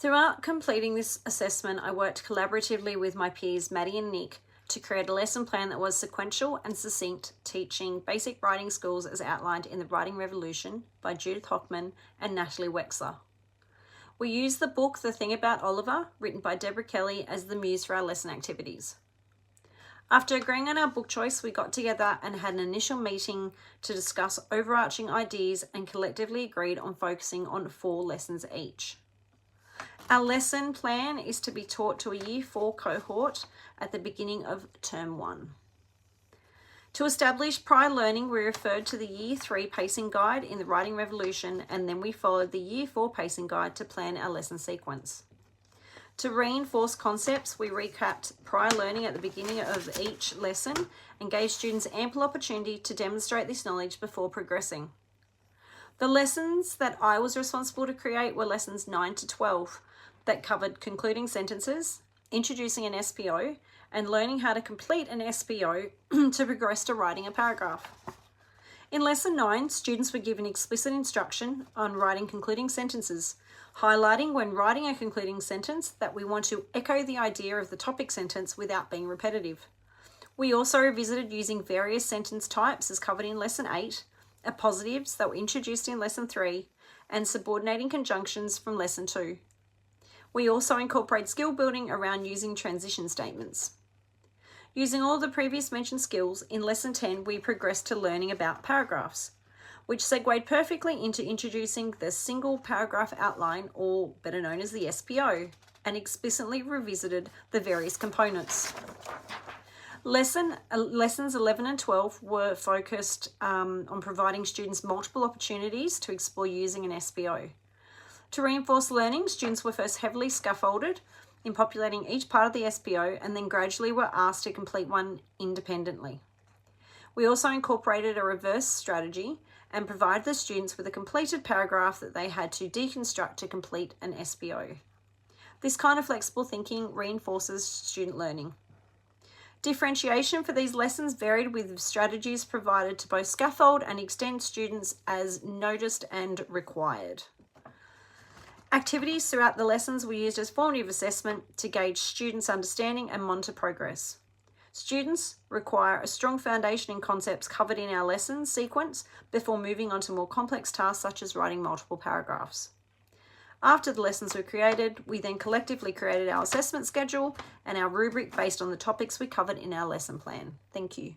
Throughout completing this assessment, I worked collaboratively with my peers Maddie and Nick to create a lesson plan that was sequential and succinct, teaching basic writing skills as outlined in The Writing Revolution by Judith Hochman and Natalie Wexler. We used the book The Thing About Oliver, written by Deborah Kelly, as the muse for our lesson activities. After agreeing on our book choice, we got together and had an initial meeting to discuss overarching ideas and collectively agreed on focusing on 4 lessons each. Our lesson plan is to be taught to a Year 4 cohort at the beginning of Term 1. To establish prior learning, we referred to the Year 3 pacing guide in The Writing Revolution, and then we followed the Year 4 pacing guide to plan our lesson sequence. To reinforce concepts, we recapped prior learning at the beginning of each lesson and gave students ample opportunity to demonstrate this knowledge before progressing. The lessons that I was responsible to create were lessons 9 to 12 that covered concluding sentences, introducing an SPO, and learning how to complete an SPO to progress to writing a paragraph. In Lesson 9, students were given explicit instruction on writing concluding sentences, highlighting when writing a concluding sentence that we want to echo the idea of the topic sentence without being repetitive. We also revisited using various sentence types as covered in Lesson 8, appositives that were introduced in Lesson 3, and subordinating conjunctions from Lesson 2. We also incorporate skill building around using transition statements. Using all the previous mentioned skills, in Lesson 10 we progressed to learning about paragraphs, which segued perfectly into introducing the single paragraph outline, or better known as the SPO, and explicitly revisited the various components. Lessons 11 and 12 were focused on providing students multiple opportunities to explore using an SPO. To reinforce learning, students were first heavily scaffolded in populating each part of the SPO and then gradually were asked to complete one independently. We also incorporated a reverse strategy and provided the students with a completed paragraph that they had to deconstruct to complete an SPO. This kind of flexible thinking reinforces student learning. Differentiation for these lessons varied with strategies provided to both scaffold and extend students as noticed and required. Activities throughout the lessons were used as formative assessment to gauge students' understanding and monitor progress. Students require a strong foundation in concepts covered in our lesson sequence before moving on to more complex tasks such as writing multiple paragraphs. After the lessons were created, we then collectively created our assessment schedule and our rubric based on the topics we covered in our lesson plan. Thank you.